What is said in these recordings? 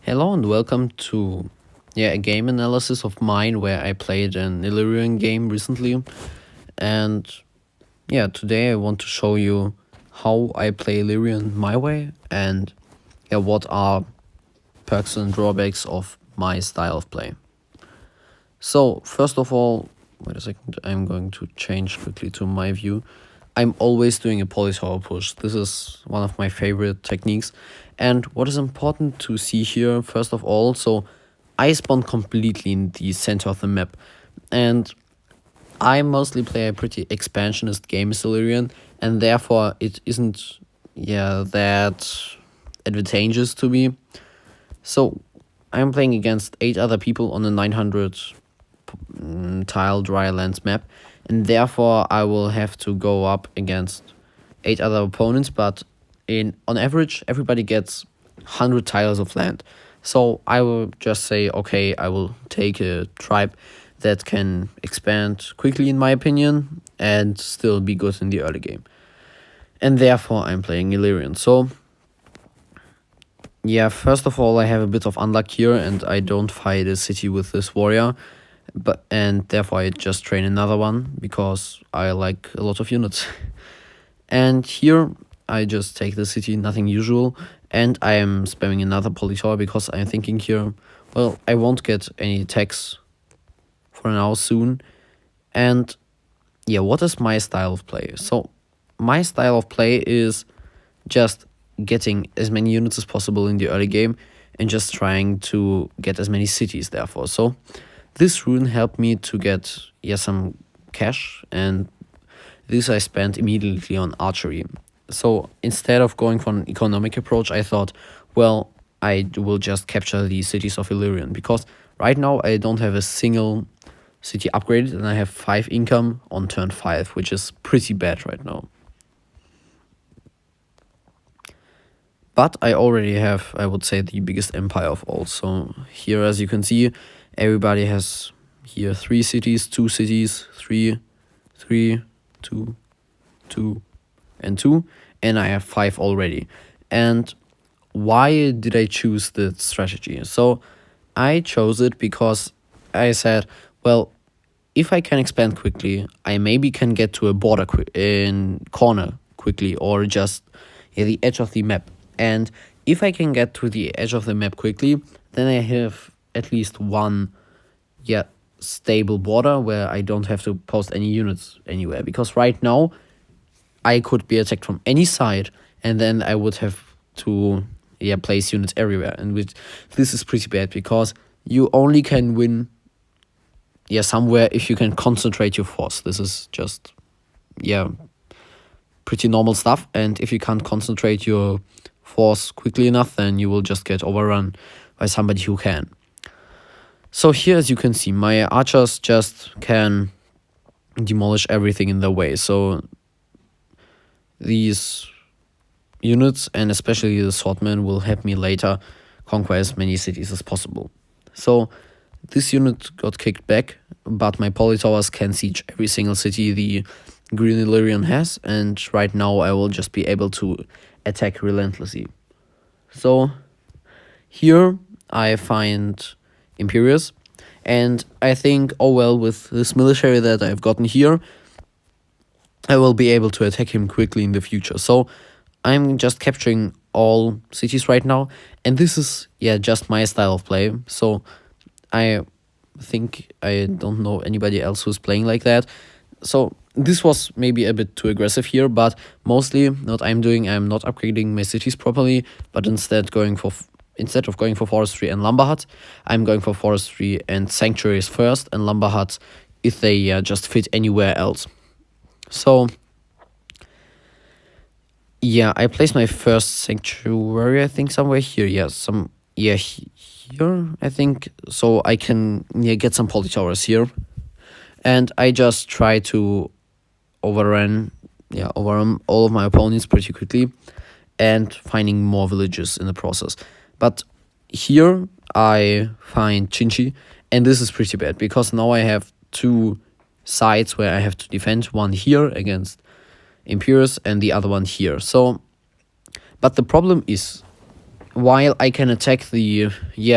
Hello and welcome to a game analysis of mine where I played an Elyrion game recently. And today I want to show you how I play Elyrion my way and what are perks and drawbacks of my style of play. So first of all, wait a second, I'm going to change quickly to my view. I'm always doing a polytaur push. This is one of my favorite techniques. And what is important to see here, first of all, so I spawn completely in the center of the map. And I mostly play a pretty expansionist game as Elyrion, and therefore it isn't that advantageous to me. So I'm playing against 8 other people on a 900 tile dry lands map, and therefore I will have to go up against 8 other opponents, but on average everybody gets 100 tiles of land. So I will just say, okay, I will take a tribe that can expand quickly in my opinion and still be good in the early game. And therefore I'm playing Elyrion. So first of all I have a bit of unluck here and I don't fight a city with this warrior. And therefore I just train another one because I like a lot of units. And here I just take the city, nothing usual, and I am spamming another polytaur because I'm thinking here, well, I won't get any attacks for now soon. And what is my style of play? So my style of play is just getting as many units as possible in the early game and just trying to get as many cities therefore. So this rune helped me to get some cash, and this I spent immediately on archery. So instead of going for an economic approach, I thought, well, I will just capture the cities of Elyrion, because right now I don't have a single city upgraded and I have 5 income on turn 5, which is pretty bad right now. But I already have, I would say, the biggest empire of all. So here, as you can see, everybody has here 3 cities, 2 cities, 3, 3, 2, 2, and 2. And I have 5 already. And why did I choose the strategy? So I chose it because I said, well, if I can expand quickly, I maybe can get to a border in corner quickly, or just the edge of the map. And if I can get to the edge of the map quickly, then I have at least one stable border where I don't have to post any units anywhere. Because right now I could be attacked from any side, and then I would have to place units everywhere. And this is pretty bad because you only can win somewhere if you can concentrate your force. This is just pretty normal stuff. And if you can't concentrate your force quickly enough, then you will just get overrun by somebody who can. So here, as you can see, my archers just can demolish everything in their way. So these units, and especially the swordmen, will help me later conquer as many cities as possible. So this unit got kicked back, but my polytowers can siege every single city the Green Elyrion has, and right now I will just be able to attack relentlessly. So here I find Imperius, and I think, oh well, with this military that I've gotten here, I will be able to attack him quickly in the future. So I'm just capturing all cities right now, and this is just my style of play. So I think I don't know anybody else who's playing like that. So this was maybe a bit too aggressive here, but mostly what I'm doing, I'm not upgrading my cities properly, but instead of going for forestry and lumber huts, I'm going for forestry and sanctuaries first, and lumber huts if they just fit anywhere else. So I placed my first sanctuary, I think somewhere here. Here I think, so I can get some polytowers here, and I just try to overrun all of my opponents pretty quickly and finding more villages in the process. But here I find Chinchi, and this is pretty bad because now I have 2 sides where I have to defend, one here against Imperius and the other one here. So, but the problem is while I can attack the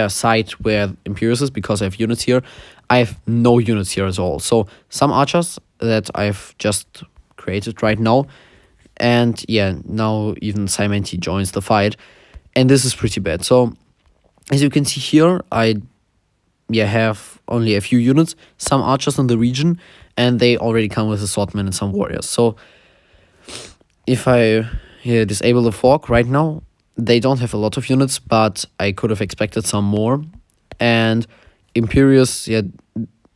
side where Imperius is because I have units here, I have no units here at all. So some archers that I've just created right now, and yeah, now even Simenti joins the fight, and this is pretty bad. So as you can see here, I have only a few units, some archers in the region, and they already come with a swordman and some warriors. So if I disable the fork right now, they don't have a lot of units, but I could have expected some more. And Imperius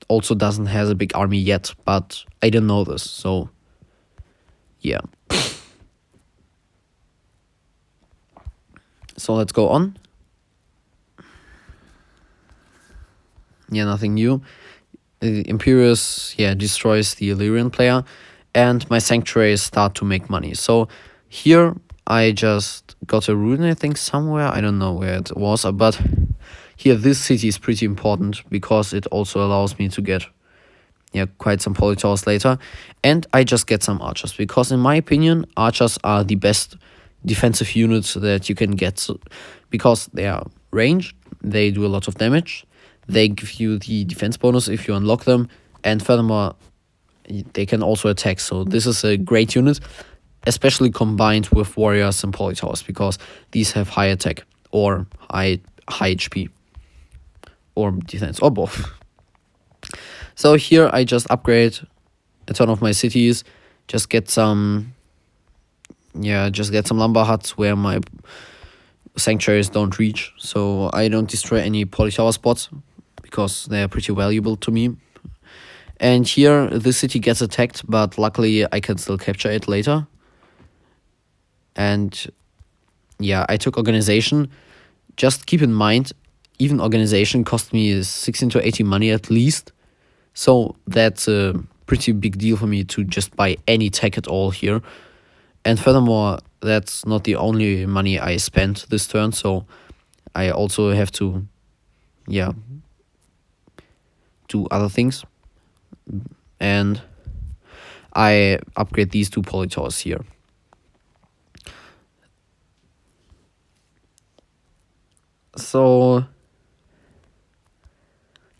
also doesn't have a big army yet, but I didn't know this, so yeah. So let's go on. Yeah, nothing new. Imperius destroys the Elyrion player, and my sanctuaries start to make money. So here I just got a rune, I think, somewhere. I don't know where it was, but here this city is pretty important because it also allows me to get quite some polytaurs later. And I just get some archers because in my opinion, archers are the best defensive units that you can get because they are ranged, they do a lot of damage, they give you the defense bonus if you unlock them, and furthermore, they can also attack. So this is a great unit, especially combined with warriors and polytaurs, because these have high attack or high HP or defense or both. So here I just upgrade a ton of my cities, just get some lumber huts where my sanctuaries don't reach, so I don't destroy any polytower spots because they're pretty valuable to me. And here this city gets attacked, but luckily I can still capture it later. And yeah, I took organization. Just keep in mind, even organization cost me 16 to 18 money at least. So that's a pretty big deal for me to just buy any tech at all here. And furthermore, that's not the only money I spent this turn, so I also have to do other things. And I upgrade these two polytaurs here. So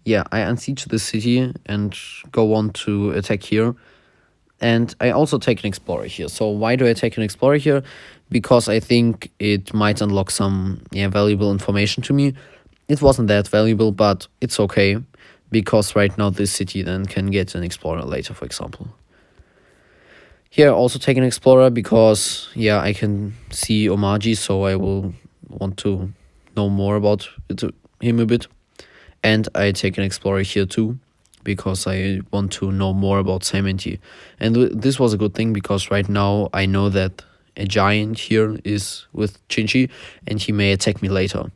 yeah, I unsiege the city and go on to attack here. And I also take an explorer here. So why do I take an explorer here? Because I think it might unlock some valuable information to me. It wasn't that valuable, but it's okay, because right now this city then can get an explorer later, for example. Here I also take an explorer because I can see Omaji, so I will want to know more about him a bit. And I take an explorer here too, because I want to know more about Simenti. And this was a good thing, because right now I know that a giant here is with Chinchi, and he may attack me later.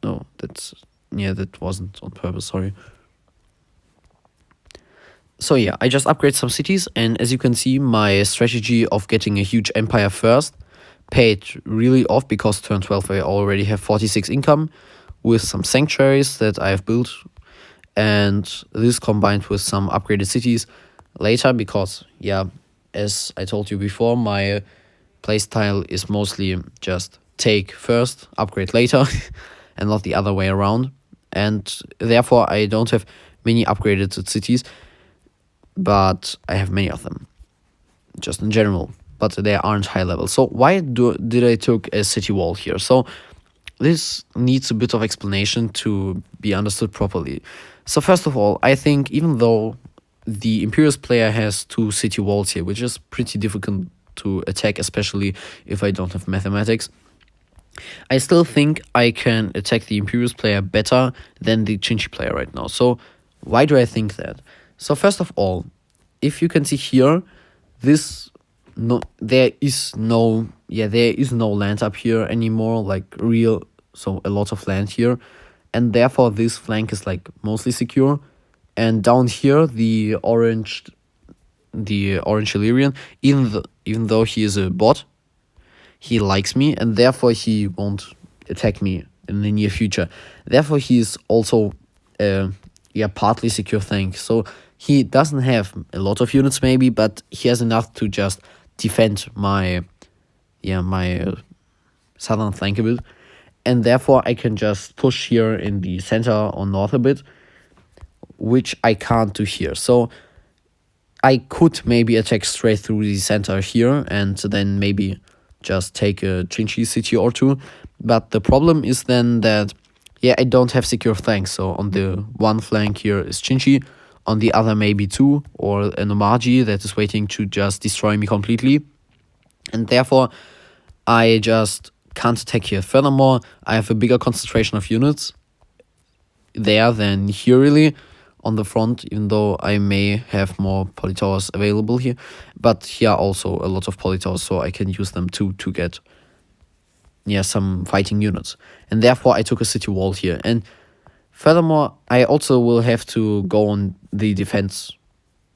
No, that wasn't on purpose, sorry. So yeah, I just upgrade some cities, and as you can see, my strategy of getting a huge empire first paid really off, because turn 12 I already have 46 income with some sanctuaries that I have built, and this combined with some upgraded cities later, because as I told you before, my playstyle is mostly just take first, upgrade later, and not the other way around. And therefore I don't have many upgraded cities, but I have many of them, just in general, but they aren't high level. So why did I took a city wall here? So this needs a bit of explanation to be understood properly. So first of all, I think even though the Imperius player has 2 city walls here, which is pretty difficult to attack, especially if I don't have mathematics, I still think I can attack the Imperius player better than the Chinchi player right now. So why do I think that? So first of all, if you can see here, there is no land up here anymore, like so a lot of land here, and therefore this flank is like mostly secure. And down here, the orange Elyrion, even though he is a bot, he likes me, and therefore he won't attack me in the near future. Therefore he is also partly secure flank. So he doesn't have a lot of units maybe, but he has enough to just defend my southern flank a bit. And therefore I can just push here in the center or north a bit, which I can't do here. So I could maybe attack straight through the center here and then maybe just take a Chinchi city or two. But the problem is then that, yeah, I don't have secure flanks. So on the one flank here is Chinchi, on the other maybe two, or an Omaji that is waiting to just destroy me completely. And therefore, I just can't attack here. Furthermore, I have a bigger concentration of units there than here really on the front, even though I may have more polytowers available here. But here also a lot of polytowers, so I can use them too to get, yeah, some fighting units. And therefore I took a city wall here. And furthermore, I also will have to go on the defense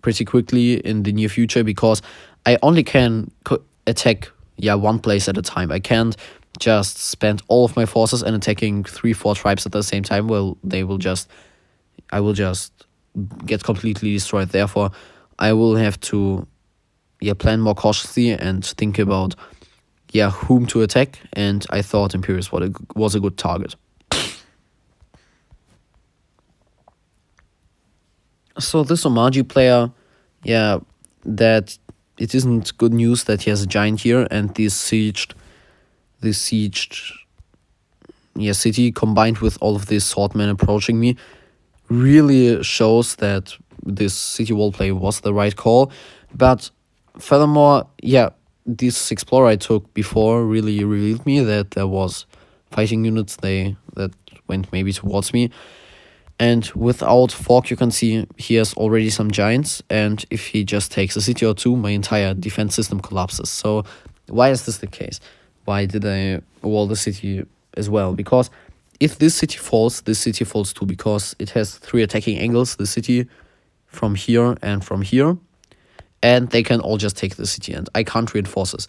pretty quickly in the near future, because I only can attack, yeah, one place at a time. I can't just spend all of my forces and attacking 3-4 tribes at the same time. Well, I will just get completely destroyed. Therefore, I will have to, yeah, plan more cautiously and think about, yeah, whom to attack. And I thought Imperius was a good target. So this Omaji player, yeah, that it isn't good news that he has a giant here, and this sieged, yeah, city combined with all of these swordmen approaching me really shows that this city wall play was the right call. But furthermore, yeah, this explorer I took before really revealed me that there was fighting units that went maybe towards me. And without Fork, you can see he has already some giants, and if he just takes a city or two, my entire defense system collapses. So why is this the case? Why did I wall the city as well? Because if this city falls too, because it has 3 attacking angles, the city from here and from here, and they can all just take the city, and I can't reinforce this.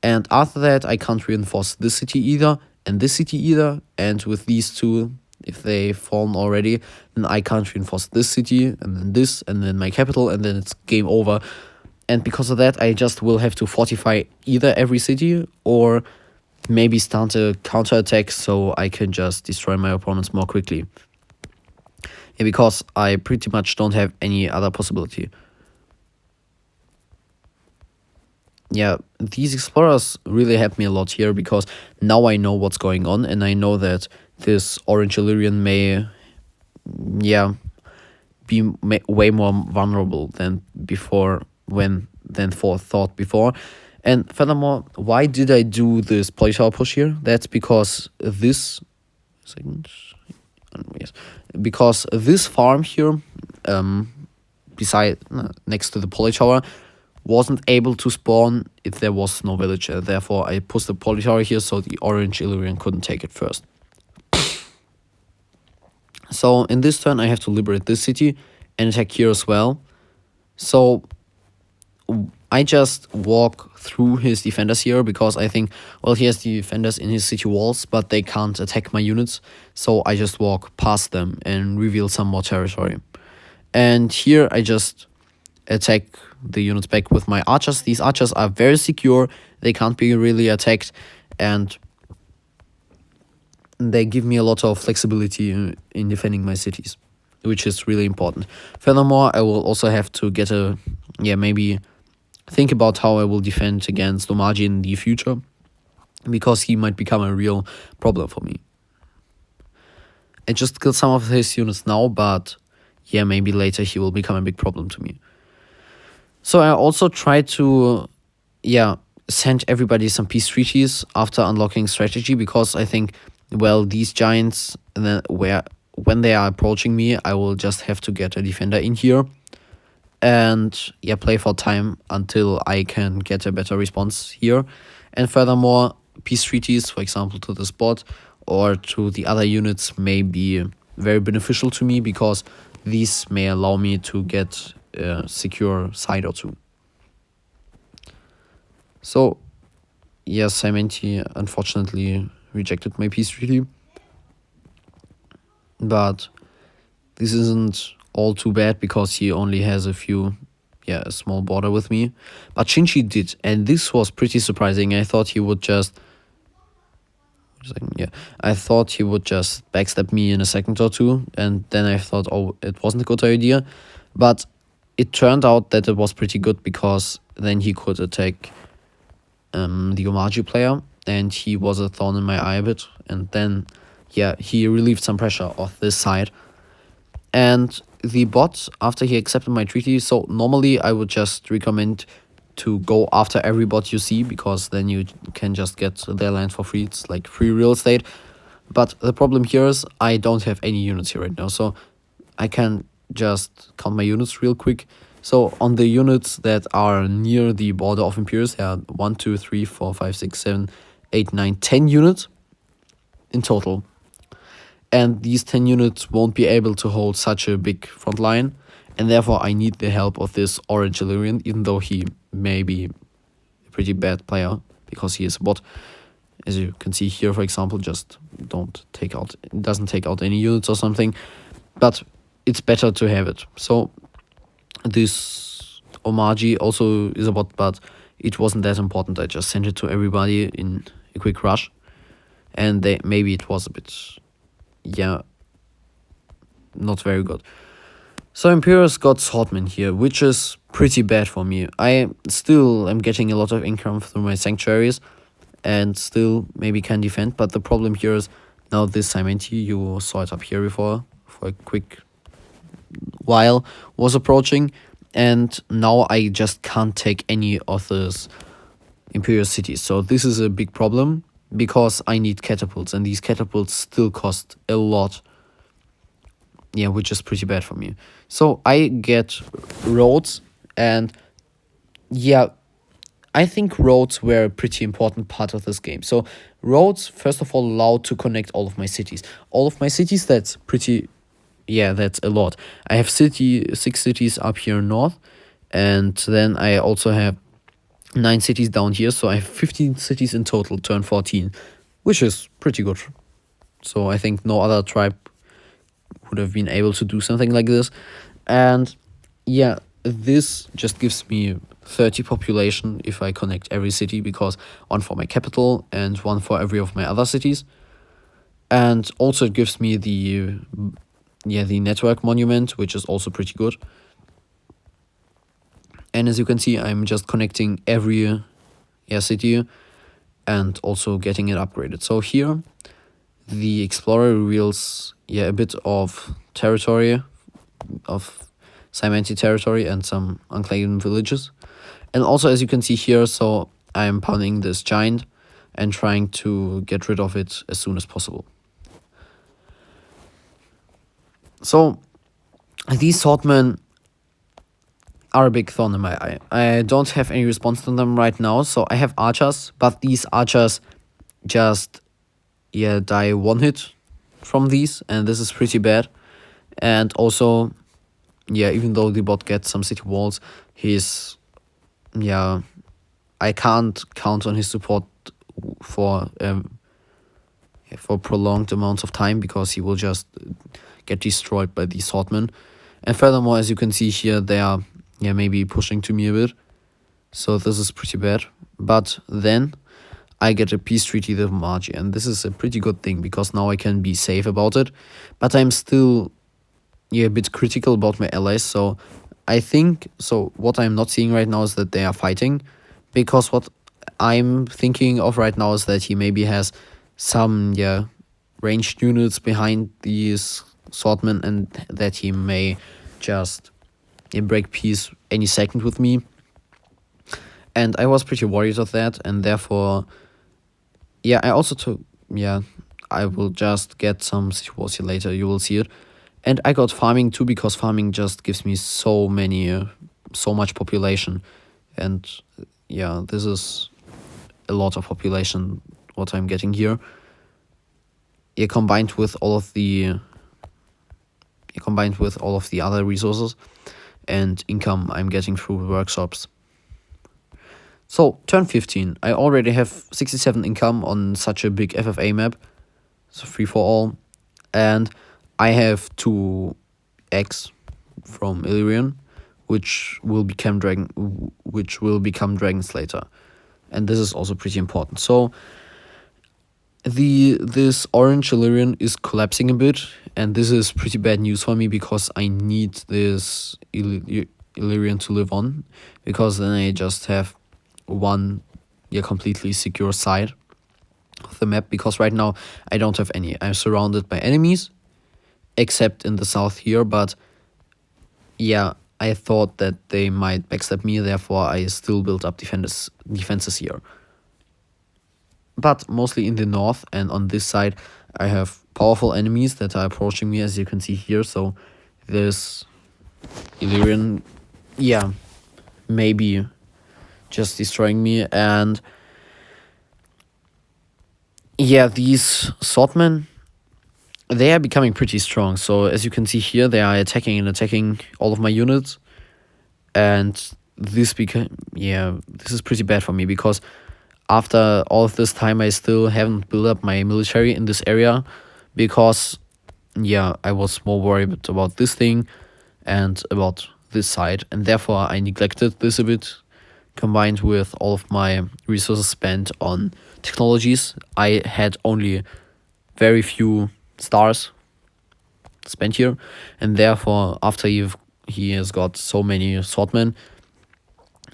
And after that, I can't reinforce this city either, and this city either, and with these two, if they fallen already, then I can't reinforce this city, and then this, and then my capital, and then it's game over. And because of that, I just will have to fortify either every city or maybe start a counterattack so I can just destroy my opponents more quickly. Yeah, because I pretty much don't have any other possibility. Yeah, these explorers really helped me a lot here, because now I know what's going on, and I know that this orange Elyrion may, yeah, be way more vulnerable than before, thought before. And furthermore, why did I do this polytower push here? That's because this because this farm here, next to the polytower, wasn't able to spawn if there was no villager. Therefore, I put the polytower here so the orange Elyrion couldn't take it first. So in this turn, I have to liberate this city and attack here as well. So I just walk through his defenders here, because I think, well, he has the defenders in his city walls, but they can't attack my units. So I just walk past them and reveal some more territory. And here I just attack the units back with my archers. These archers are very secure. They can't be really attacked, and they give me a lot of flexibility in defending my cities, which is really important. Furthermore, I will also have to get maybe think about how I will defend against Omaji in the future, because he might become a real problem for me. I just killed some of his units now, but yeah, maybe later he will become a big problem to me. So I also try to, send everybody some peace treaties after unlocking strategy, because I think, well, these giants, when they are approaching me, I will just have to get a defender in here and play for time until I can get a better response here. And furthermore, peace treaties, for example, to the spot or to the other units, may be very beneficial to me, because these may allow me to get a secure side or two. So, yes, Simenti unfortunately rejected my peace treaty, but this isn't all too bad, because he only has a small border with me. But Chinchi did, and this was pretty surprising. I thought he would just Yeah, I thought he would just backstab me in a second or two, and then I thought, oh, it wasn't a good idea. But it turned out that it was pretty good, because then he could attack the Omaji player, and he was a thorn in my eye a bit. And then, yeah, he relieved some pressure off this side. And the bot, after he accepted my treaty, so normally I would just recommend to go after every bot you see, because then you can just get their land for free. It's like free real estate. But the problem here is I don't have any units here right now, so I can just count my units real quick. So on the units that are near the border of Imperius, there are 1, 2, 3, 4, 5, 6, 7, 8, 9, 10 units in total. And these 10 units won't be able to hold such a big front line, and therefore I need the help of this orange Elyrion, even though he may be a pretty bad player, because he is a bot. As you can see here, for example, just doesn't take out any units or something, but it's better to have it. So this Omaji also is a bot, but it wasn't that important. I just sent it to everybody in a quick rush, and maybe it was a bit, yeah, not very good. So Imperius got Swordman here, which is pretty bad for me. I still am getting a lot of income through my sanctuaries, and still maybe can defend, but the problem here is now this Simenti, you saw it up here before for a quick while, was approaching, and now I just can't take any of those Imperial cities. So this is a big problem, because I need catapults, and these catapults still cost a lot. Yeah, which is pretty bad for me. So I get roads, and yeah, I think roads were a pretty important part of this game. So roads, first of all, allow to connect all of my cities. All of my cities, that's pretty, yeah, that's a lot. I have 6 cities up here north, and then I also have 9 cities down here. So I have 15 cities in total, turn 14, which is pretty good. So I think no other tribe would have been able to do something like this. And yeah, this just gives me 30 population if I connect every city, because 1 for my capital and 1 for every of my other cities. And also it gives me the network monument, which is also pretty good. And as you can see, I'm just connecting every city and also getting it upgraded. So here the explorer reveals a bit of territory, of Simenti territory, and some unclaimed villages. And also, as you can see here, so I'm pounding this giant and trying to get rid of it as soon as possible. So these swordmen are a big thorn in my eye. I don't have any response to them right now, so I have archers, but these archers just die 1 hit from these, and this is pretty bad. And also, even though the bot gets some city walls, I can't count on his support for prolonged amounts of time, because he will just get destroyed by these swordmen. And furthermore, as you can see here, they are maybe pushing to me a bit, so this is pretty bad. But then I get a peace treaty with Margie, and this is a pretty good thing, because now I can be safe about it. But I'm still a bit critical about my allies, so I think, so what I'm not seeing right now is that they are fighting, because what I'm thinking of right now is that he maybe has some ranged units behind these swordmen, and that he may just break peace any second with me. And I was pretty worried of that, and therefore I also took I will just get some situations here later, you will see it. And I got farming too, because farming just gives me so much population. And this is a lot of population what I'm getting here. Combined with all of the other resources and income I'm getting through workshops. So turn 15, I already have 67 income on such a big FFA map, so free for all, and I have 2 eggs from Elyrion, which will become dragons later, and this is also pretty important. So This orange Elyrion is collapsing a bit, and this is pretty bad news for me because I need this Elyrion to live on, because then I just have one completely secure side of the map, because right now I don't have any. I'm surrounded by enemies, except in the south here, but yeah, I thought that they might backstab me, therefore I still built up defenses here. But mostly in the north and on this side, I have powerful enemies that are approaching me, as you can see here. So this Elyrion, yeah, maybe just destroying me. And yeah, these swordmen, they are becoming pretty strong. So as you can see here, they are attacking all of my units. And this this is pretty bad for me, because after all of this time I still haven't built up my military in this area, because I was more worried about this thing and about this side, and therefore I neglected this a bit, combined with all of my resources spent on technologies. I had only very few stars spent here, and therefore after he has got so many swordmen,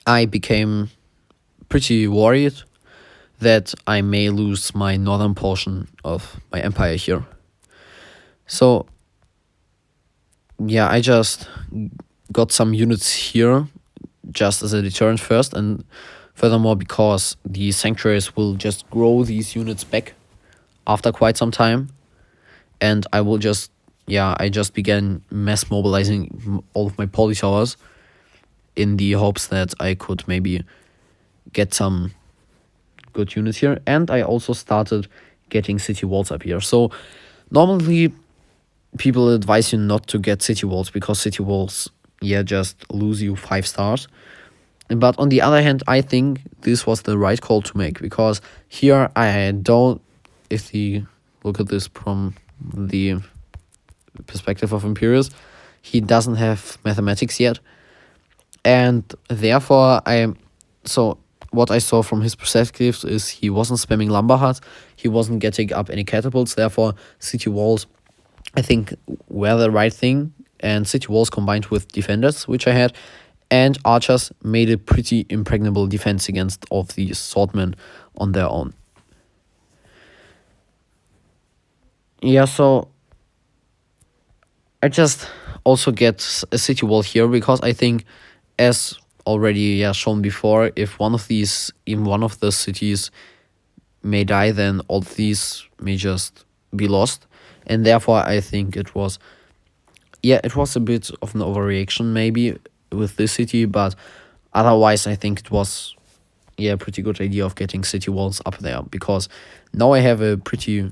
I became pretty worried that I may lose my northern portion of my empire here. So I just got some units here just as a deterrent first, and furthermore because the sanctuaries will just grow these units back after quite some time, and I will just I just began mass mobilizing all of my polytowers in the hopes that I could maybe get some good units here. And I also started getting city walls up here. So normally people advise you not to get city walls, because city walls just lose you 5 stars. But on the other hand, I think this was the right call to make, because here I don't, if you look at this from the perspective of Imperius, he doesn't have mathematics yet, and therefore what I saw from his perspective is he wasn't spamming lumber huts, he wasn't getting up any catapults, therefore city walls, I think, were the right thing. And city walls combined with defenders, which I had, and archers, made a pretty impregnable defense against all of these swordmen on their own. So I just also get a city wall here, because I think, as already shown before, if one of the cities may die, then all of these may just be lost. And therefore I think it was a bit of an overreaction maybe with this city, but otherwise I think it was a pretty good idea of getting city walls up there, because now I have a pretty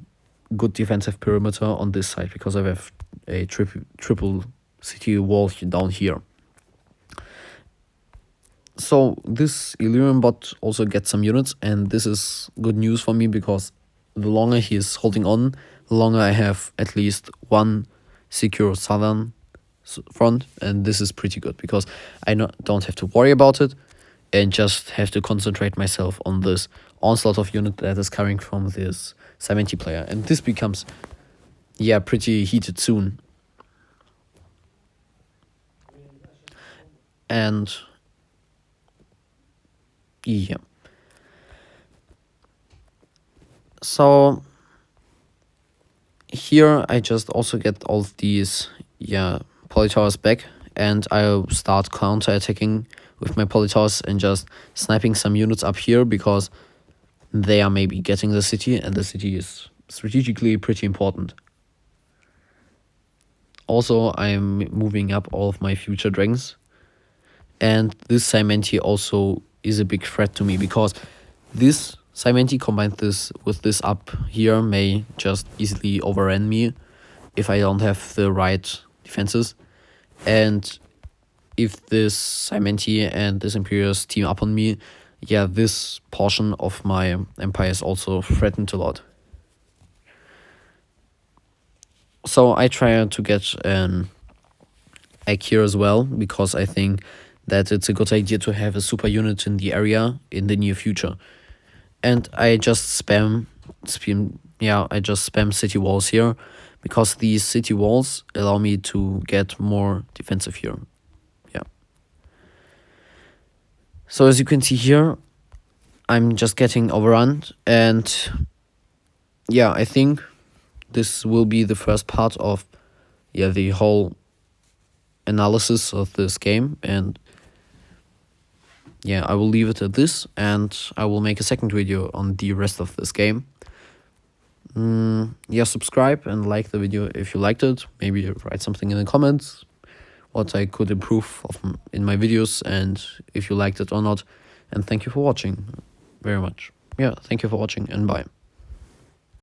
good defensive perimeter on this side, because I have a triple city wall down here. So this Elyrion bot also gets some units, and this is good news for me, because the longer he is holding on, the longer I have at least one secure southern front, and this is pretty good, because I don't have to worry about it and just have to concentrate myself on this onslaught of unit that is coming from this Cementi player, and this becomes pretty heated soon. And so here I just also get all of these polytowers back, and I'll start counter-attacking with my polytowers and just sniping some units up here, because they are maybe getting the city, and the city is strategically pretty important. Also, I'm moving up all of my future dragons, and this Cementi also is a big threat to me, because this Cementi combined with this up here may just easily overrun me if I don't have the right defenses. And if this Cementi and this Imperius team up on me, this portion of my empire is also threatened a lot. So I try to get an egg here as well, because I think that it's a good idea to have a super unit in the area in the near future. And I just spam yeah, I just spam city walls here because these city walls allow me to get more defensive here. Yeah. So as you can see here, I'm just getting overrun, and yeah, I think this will be the first part of the whole analysis of this game, and yeah, I will leave it at this, and I will make a second video on the rest of this game. Yeah, subscribe and like the video if you liked it. Maybe write something in the comments what I could improve in my videos, and if you liked it or not. And thank you for watching very much. Yeah, thank you for watching, and bye.